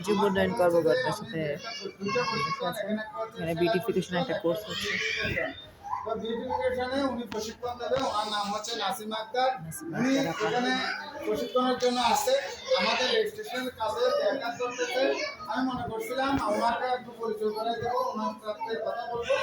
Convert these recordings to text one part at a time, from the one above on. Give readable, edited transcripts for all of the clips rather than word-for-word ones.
যুব উন্নয়ন কর্মকর্তার সাথে এখানে বিউটিফিকেশন একটা কোর্স হচ্ছে। তো বিউটিফিকেশনে উনি প্রশিক্ষণ দেবে। ওনার নাম হচ্ছে নাসিমা আক্তার। উনি এখানে প্রশিক্ষণের জন্য আসছে, আমাদের রেজিস্ট্রেশনের কাজে দেখা করতেছে। আমি মনে করছিলাম ওনাকে একটু পরিচয় করে দেবো, ওনার সাথে কথা বলবো।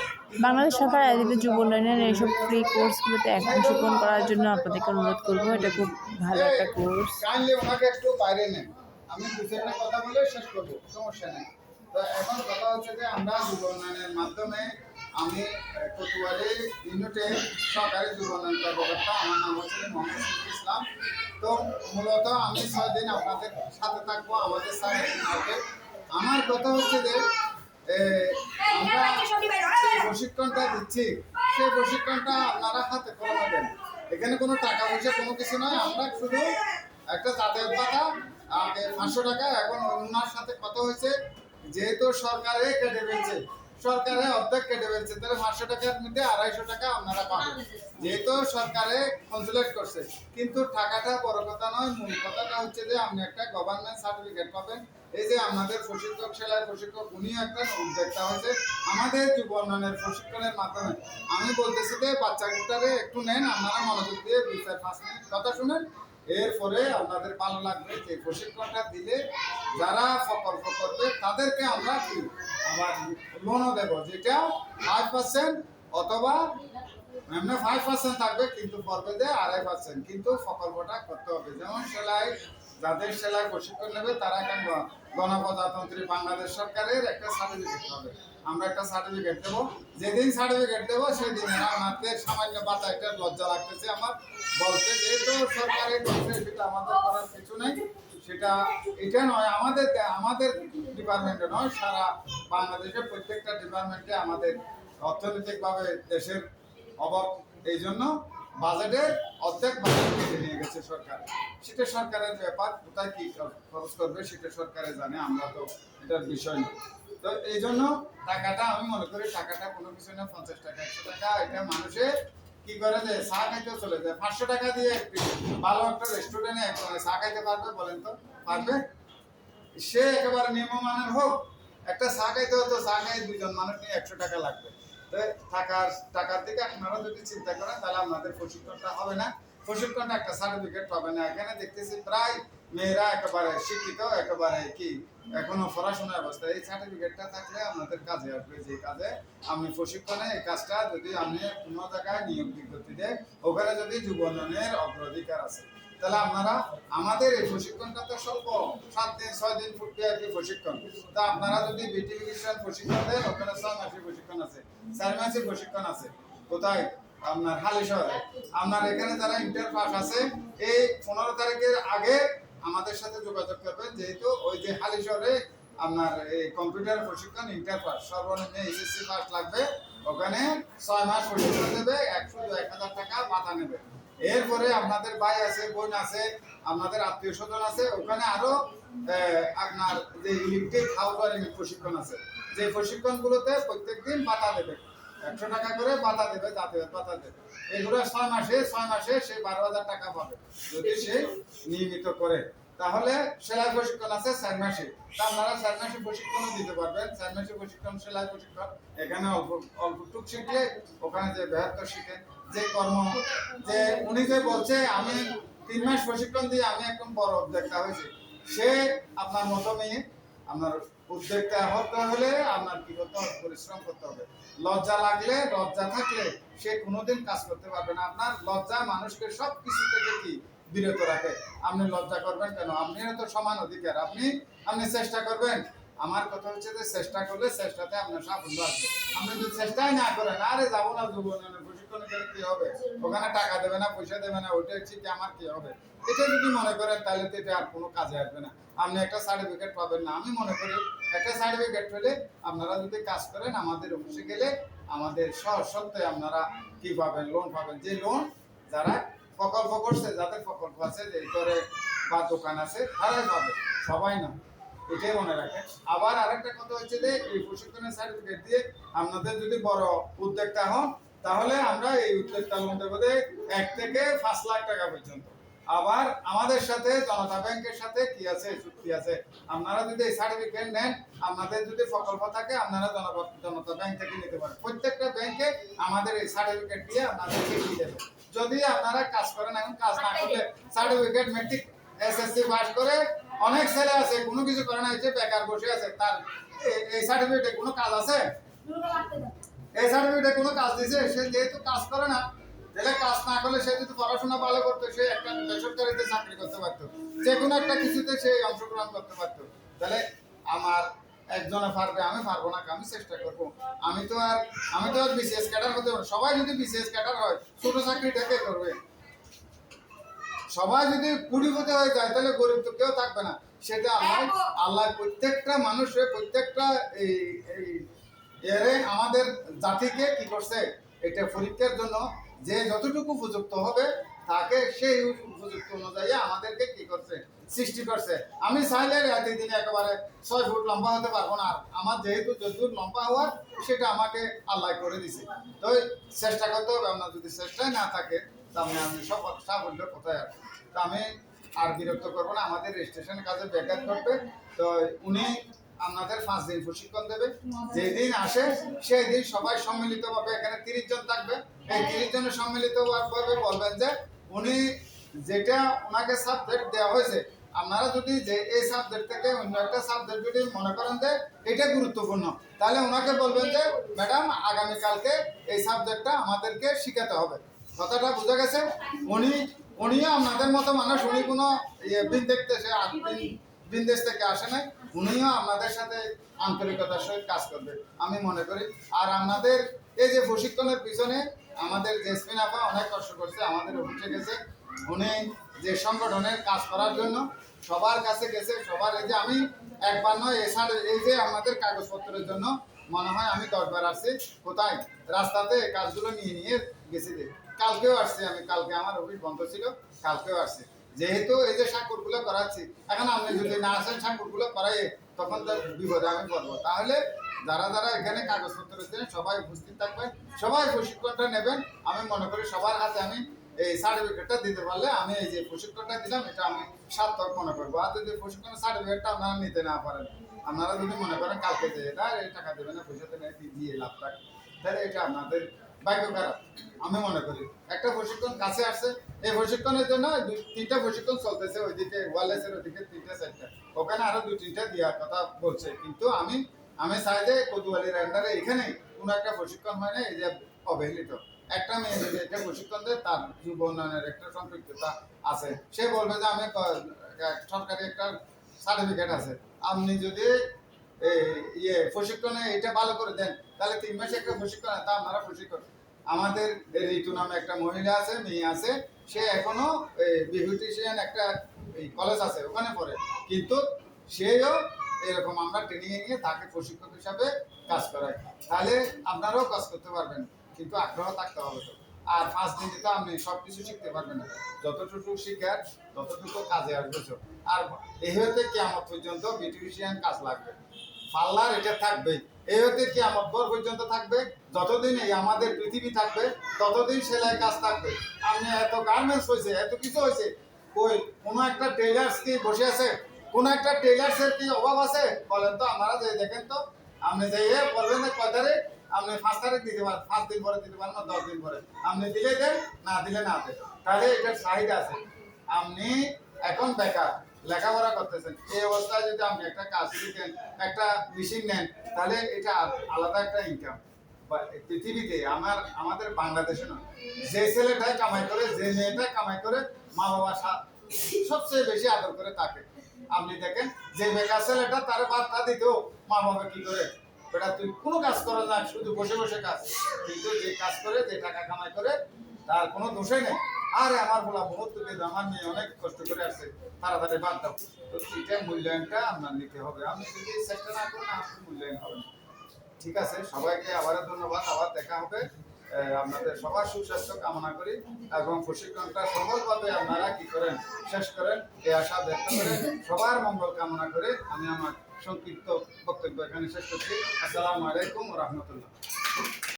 বাংলাদেশ সরকার আয়োজিত যুব উন্নয়নের এইসব ফ্রি কোর্সগুলোতে অংশগ্রহণ করার জন্য আপনাদেরকে অনুরোধ করবো। এটা খুব ভালো একটা কোর্স। কাইন্ডলি ওনাকে একটু বাইরে নেন, আমি দুজনে কথা বলে শেষ করবো, সমস্যা নেই। তো এখন কথা হচ্ছে যে আমরা যুব উন্নয়নের মাধ্যমে আমি কোতোয়ালি ইউনিটে সরকারি যুব উন্নয়ন কর্মকর্তা, আমার নাম হচ্ছে মোহাম্মদ শফিকুল ইসলাম। তো মূলত আমি 6 দিন আপনাদের সাথে থাকবো, আমাদের স্যার আসবে। আমার কথা হচ্ছে যে আমরা যে প্রশিক্ষণটা দিচ্ছি সেই প্রশিক্ষণটা আপনারা হাতে কলমে দেন। এখানে কোনো টাকা পয়সা কোনো কিছু নয়, আমরা শুধু একটা যাতায়াত ভাড়া 500 টাকা। এখন ওনার সাথে কথা হয়েছে, যেহেতু সরকারে কেটে ফেলছে, সরকারে অর্ধেক কেটে ফেলছে, তাহলে 500 টাকার মধ্যে 250 টাকা আপনারা পাবেন, যেহেতু সরকারে কনসুলেট করছে। কিন্তু টাকাটা বড় কথা নয়, মূল কথাটা হচ্ছে যে আপনি একটা গভর্নমেন্ট সার্টিফিকেট পাবেন। এই যে আমাদের প্রশিক্ষক, সেলাই প্রশিক্ষক, উনিও একটা উদ্যোক্তা হয়েছে আমাদের যুব উন্নয়নের প্রশিক্ষণের মাধ্যমে। আমি বলতেছি যে বাচ্চাগুলোরে একটু নেন, আপনারা মনোযোগ দিয়ে 2-5 মিনিট কথা শুনেন, এরপরে আপনাদের ভালো লাগবে। যে প্রশিক্ষণটা দিলে যারা প্রকল্প করবে তাদেরকে আমরা আবার লোনও দেবো, যেটা 5% অথবা এমনি 5% থাকবে, কিন্তু পড়বে যে 2.5%। কিন্তু প্রকল্পটা করতে হবে। যেমন সেলাই, যাদের সেলাই প্রশিক্ষণ নেবে তারা একটা গণপ্রজাতন্ত্রী বাংলাদেশ সরকারের একটা সার্টিফিকেট পাবে। আমরা একটা সার্টিফিকেট দেবো, যেদিন সার্টিফিকেট দেবো সেই দিন আমাদের সামান্য বাচ্চাটা লজ্জা লাগতেছে আমার বলতে, যেহেতু সরকারের সেটা আমাদের করার কিছু নেই। সেটা এটা নয় আমাদের আমাদের ডিপার্টমেন্টে নয়, সারা বাংলাদেশের প্রত্যেকটা ডিপার্টমেন্টে আমাদের অর্থনৈতিকভাবে দেশের অভাব, এই জন্য বাজেটের অর্ধেক বাজেট কেটে নিয়ে গেছে সরকার। সেটা সরকারের ব্যাপার, কোথায় কি খরচ করবে সেটা সরকারে জানে, আমরা তো এটার বিষয় না। তো এই জন্য টাকাটা আমি মনে করি টাকাটা কোনো কিছু না, 50 টাকা 100 টাকা এটা মানুষে কি করে যে চা খাইতেও চলে যায়। 500 টাকা দিয়ে ভালো একটা রেস্টুরেন্টে একজনে চা খাইতে পারবে বলেন তো? পারবে? সে একেবারে নিম্নমানের হোক, একটা চা খাইতে হতো, চা খাই 2 জন মানুষ নিয়ে 100 টাকা লাগবে। তো টাকার দিকে আপনারা যদি চিন্তা করেন তাহলে আপনাদের প্রশিক্ষণটা হবে না, প্রশিক্ষণটা একটা সার্টিফিকেট পাবে না। এখানে দেখতেছি প্রায় মেয়েরা একেবারে শিক্ষিত, একেবারে কি এখনো পড়াশোনার অবস্থা। এই সার্টিফিকেটটা থাকলে আপনাদের কাজে আসবে। যে কাজে আপনি প্রশিক্ষণে এই কাজটা যদি আপনি কোনো জায়গায় নিয়োগ বিজ্ঞপ্তিতে ওখানে যদি যুব উন্নয়নের অগ্রাধিকার আছে, তাহলে আপনারা আমাদের এই প্রশিক্ষণটা তো স্বল্প 7 দিন 6 দিন ফুটে প্রশিক্ষণ। তা আপনারা যদি বিউটিফিকেশন প্রশিক্ষণ দেন, ওখানে 6 মাসের প্রশিক্ষণ আছে, 4 মাসের প্রশিক্ষণ আছে। কোথায়? আপনার হালিশহরে। আপনার এখানে যারা ইন্টার পাস আছে, এই 15 তারিখের আগে আমাদের সাথে যোগাযোগ করবেন, যেহেতু ওই যে হালিশহরে আপনার এই কম্পিউটার প্রশিক্ষণ ইন্টার পাস সর্বনিম্ন এসএসসি পাস লাগবে। ওখানে 6 মাস প্রশিক্ষণ দেবে, 100-1000 টাকা ভাতা নেবে। এরপরে আপনাদের ভাই আছে, বোন আছে, আপনাদের আত্মীয় স্বজন আছে, ওখানে আরো আপনার যে ইলেকট্রিক হাউস ওয়ারিং প্রশিক্ষণ আছে, যে প্রশিক্ষণগুলোতে প্রত্যেকদিন ভাতা দেবে, 100 টাকা করে ভাতা দেবে, যাতায়াত ভাতা দেবে। এগুলো 6 মাসে সে 12,000 টাকা পাবে যদি সে নিয়মিত করে। তাহলে সেলাই প্রশিক্ষণ আছে 4 মাসে, তা আপনারা 4 মাসে প্রশিক্ষণও দিতে পারবেন। 4 মাসে প্রশিক্ষণ, সেলাই প্রশিক্ষণ, এখানে অল্প অল্প টুক শিখলে ওখানে যে বৃহত্তর শিখে যে কর্ম, যে উনি যে বলছে আমি 3 মাস প্রশিক্ষণ দিয়ে আমি একদম বড় উদ্যোক্তা হয়েছি, সে আপনার মতো মেয়ে। আপনার উদ্যোক্তা হতে হলে আপনার কি করতে হবে? পরিশ্রম করতে হবে। লজ্জা লাগলে, লজ্জা থাকলে সে কোনোদিন কাজ করতে পারবে না। আপনার লজ্জা মানুষকে সব কিছু থেকে কি বিরত রাখে। আপনি লজ্জা করবেন কেন? আপনারও তো সমান অধিকার, আপনি চেষ্টা করবেন। আমার কথা হচ্ছে যে চেষ্টা করলে চেষ্টাতে আপনার সাফল্য আসবে। আপনি যদি চেষ্টাই না করেন, আরে যাবো না যুব উন্নয়নের প্রশিক্ষণে গেলে কি হবে? ওখানে টাকা দেবে না, পয়সা দেবে না, ওইটা হচ্ছে কি আমার কি হবে? এটা যদি মনে করেন তাহলে তো এটা আর কোনো কাজে আসবে না। আপনি একটা সার্টিফিকেট পাবেন না। আমি মনে করি একটা সার্টিফিকেট পেলে আপনারা যদি কাজ করেন, আমাদের অফিসে গেলে আমাদের সত্যি আপনারা কি পাবেন? লোন পাবেন। যে লোন যারা প্রকল্প করছে, যাদের প্রকল্প আছে, যে করে বা দোকান আছে, তারাই পাবে, সবাই না। এটাই মনে রাখেন। আবার আরেকটা কথা হচ্ছে যে এই প্রশিক্ষণের সার্টিফিকেট দিয়ে আপনাদের যদি বড় উদ্যোক্তা হন, তাহলে আমরা এই উদ্যোক্তা লোন দেবো 1 থেকে 5 লাখ টাকা পর্যন্ত। আবার আমাদের সাথে জনতা ব্যাংকের সাথে কি আছে, চুক্তি আছে। আপনারা যদি এই সার্টিফিকেট নেন, আপনাদের যদি প্রকল্প থাকে আপনারা জনতা ব্যাংক থেকে নিতে পারেন। প্রত্যেকটা ব্যাংকে আমাদের এই সার্টিফিকেট দিয়ে আপনাদেরকে দিয়ে দেবে। যদি আপনারা কাজ করেন, এখন কাজ না করলে সার্টিফিকেট মেট্রিক এসএসসি পাস করে অনেক ছেলে আছে কোনো কিছু করে না, যে বেকার বসে আছে, তার এই সার্টিফিকেটে কোনো কাজ আছে? এই সার্টিফিকেটে কোনো কাজ দিছে? সে যেহেতু কাজ করে না, তাহলে কাজ না করলে সে যদি পড়াশোনা ভালো করতো, সে একটা বেসরকারিতে চাকরি করতে পারতো, যে কোনো একটা কিছুতে সে অংশগ্রহণ করতে পারতো। তাহলে আমার একজনে পারবে, আমি পারবো না, আমি চেষ্টা করবো। আমি তো আর বিসিএস ক্যাডার হতে পারবো। সবাই যদি বিসিএস ক্যাডার হয়, ছোট চাকরিটাকে করবে। সবাই যদি কুড়িপতি হয়ে যায়, তাহলে গরিব তো কেউ থাকবে না। সেটা আল্লাহ প্রত্যেকটা মানুষের, প্রত্যেকটা এই এরে আমাদের জাতিকে কি করছে, এটা পরীক্ষার জন্য যে যতটুকু উপযুক্ত হবে তাকে সেই উপযুক্ত অনুযায়ী আমাদেরকে কি করছে, সৃষ্টি করছে। আমি চাইলে রাতে দিনে একেবারে 6 ফুট লম্বা হতে পারবো না। আমার যেহেতু যতদূর লম্বা হওয়ার, সেটা আমাকে আল্লাহ করে দিছে। তো চেষ্টা করতে হবে। আপনার যদি চেষ্টায় না থাকে, তাহলে আমি সব সাফল্য কোথায় আছে। তা আমি আর বিরক্ত করবো না, আমাদের রেজিস্ট্রেশন কাজে ব্যাঘাত করবে। তো উনি আপনাদের 5 দিন প্রশিক্ষণ দেবে। যেদিন আসে সেই দিন সবাই সম্মিলিতভাবে, এখানে 30 জন থাকবে, এই 30 জনের সম্মিলিতভাবে বলবেন যে উনি যেটা ওনাকে সাবজেক্ট দেওয়া হয়েছে, আপনারা যদি যে এই সাবজেক্ট থেকে অন্য একটা সাবজেক্ট যদি মনে করেন যে এটা গুরুত্বপূর্ণ, তাহলে ওনাকে বলবেন যে ম্যাডাম আগামীকালকে এই সাবজেক্টটা আমাদেরকে শিখাতে হবে। কথাটা বোঝা গেছে? উনিও আপনাদের মতো মানুষ, উনি কোনো বিন্দেশ থেকে আসে নাই। উনিও আপনাদের সাথে আন্তরিকতার সহিত কাজ করবে আমি মনে করি। আর আপনাদের এই যে প্রশিক্ষণের পিছনে আমাদের জেসমিন আপা অনেক কষ্ট করছে, আমাদের অফিসে গেছে। উনি যে সংগঠনের কাজ করার জন্য সবার কাছে গেছে, সবার এই যে আমি একবার নয়, এই যে আমাদের কাগজপত্রের জন্য মনে হয় আমি 10 বার আসছি। কোথায়? রাস্তাতে কাজগুলো নিয়ে নিয়ে গেছি। কালকেও আসছি আমি, কালকে আমার অফিস বন্ধ ছিল, কালকেও আসছি। যেহেতু এই যে স্বাক্ষরগুলো করাচ্ছি, এখন আপনি যদি না আসেন স্বাক্ষরগুলো করাই, তখন তো বিপদে আমি পড়বো। তাহলে যারা যারা এখানে কাগজপত্র রয়েছেন সবাই উপস্থিত থাকবেন, সবাই প্রশিক্ষণটা নেবেন। আমি মনে করি সবার হাতে আমি এই সার্টিফিকেটটা দিতে পারলে, আমি এই যে প্রশিক্ষণটা দিলাম এটা আমি সার্থক মনে করবো। আর যদি প্রশিক্ষণের সার্টিফিকেটটা আপনারা নিতে না পারেন, আপনারা যদি মনে করেন কালকে যে এটা এই টাকা দেবেন না, পয়সা দেবেন দিয়ে লাভ থাকে, তাহলে এটা আপনাদের ভাগ্য খারাপ আমি মনে করি। একটা প্রশিক্ষণ কাছে আসছে, এই প্রশিক্ষণের জন্য 2-3টা প্রশিক্ষণ চলতেছে, ওইদিকে ওয়ালেসের ওইদিকে 3টা-4টা, ওখানে আরো 2-3টা দেওয়ার কথা বলছে। কিন্তু আমি চাই যে কোতোয়ালির আন্ডারে এখানে কোনো একটা প্রশিক্ষণ হয় না, এই যে অবহেলিত একটা মেয়ে যদি এটা প্রশিক্ষণ দেয়, তার যুব উন্নয়নের একটা সম্পৃক্ততা আছে। সে বলবে যে আমি সরকারি একটা সার্টিফিকেট আছে, আপনি যদি প্রশিক্ষণে এটা ভালো করে দেন, তাহলে 3 মাসে একটা প্রশিক্ষণ, তা আপনারা প্রশিক্ষণ। আমাদের ঋতু নামে একটা মহিলা আছে, মেয়ে আছে, সে এখনো বিউটিশিয়ান একটা কলেজ আছে ওখানে পড়ে, কিন্তু সেও এরকম আমরা ট্রেনিং এ নিয়ে তাকে প্রশিক্ষক হিসাবে কাজ করাই। তাহলে আপনারাও কাজ করতে পারবেন, কিন্তু আগ্রহ থাকতে হবে। তো আর 5 দিনে তো আপনি সবকিছু শিখতে পারবেন না, যতটুকু শিখার ততটুকু কাজে আসবে। আর এই হতে কিয়ামত পর্যন্ত বিউটিশিয়ান কাজ লাগবে, পার্লার এটা থাকবে। এই হতে কিয়ামত পর্যন্ত থাকবে, যতদিন এই আমাদের পৃথিবী থাকবে ততদিন সেলাই কাজ থাকবে। আপনি এত গার্মেন্টস হয়েছে, এত কিছু হয়েছে, কই কোনো একটা টেইলার্স কি বসে আছে? কোনো একটা টেইলার্সের কি অভাব আছে বলেন তো? আপনারা যে দেখেন তো, আপনি যে বলবেন না কয় তারিখ, আপনি 5 তারিখ দিতে পারেন, 5 দিন পরে দিতে পারেন না 10 দিন পরে, আপনি দিলে দেন, না দিলে না দেন। তাহলে এটার চাহিদা আছে। আপনি এখন বেকার, লেখাপড়া করতেছেন, এই অবস্থায় যদি আপনি একটা কাজ শিখেন, একটা মেশিন নেন, তাহলে এটা আলাদা একটা ইনকাম। পৃথিবীতে আমাদের বাংলাদেশে না, যে ছেলেটাই কামাই করে, যে মেয়েটাই কামাই করে, মা বাবা সবচেয়ে বেশি আদর করে তাকে। আপনি দেখেন যে বেকার ছেলেটা, তার বার্তা দিতেও মা বাবা কি করে, বেটা তুই কোনো কাজ করে না, শুধু বসে বসে কাজ। কিন্তু যে কাজ করে, যে টাকা কামাই করে, তার কোনো দোষই নেই। আরে আমার বলা বহুত তুলে, আমার মেয়ে অনেক কষ্ট করে আসছে, তাড়াতাড়ি বাদ দাও। তো এটা মূল্যায়নটা আপনার নিতে হবে। আপনি যদি চেষ্টা না করেন, আপনার মূল্যায়ন হবে না। ঠিক আছে, সবাইকে আবারও ধন্যবাদ। আবার দেখা হবে। আপনাদের সবার সুস্বাস্থ্য কামনা করি এবং প্রশিক্ষণটা সফলভাবে আপনারা কি করেন, শেষ করেন, এই আশা ব্যক্ত করে সবার মঙ্গল কামনা করে আমি আমার সংক্ষিপ্ত বক্তব্য এখানে শেষ করছি। আসসালামু আলাইকুম ওয়া রাহমাতুল্লাহ।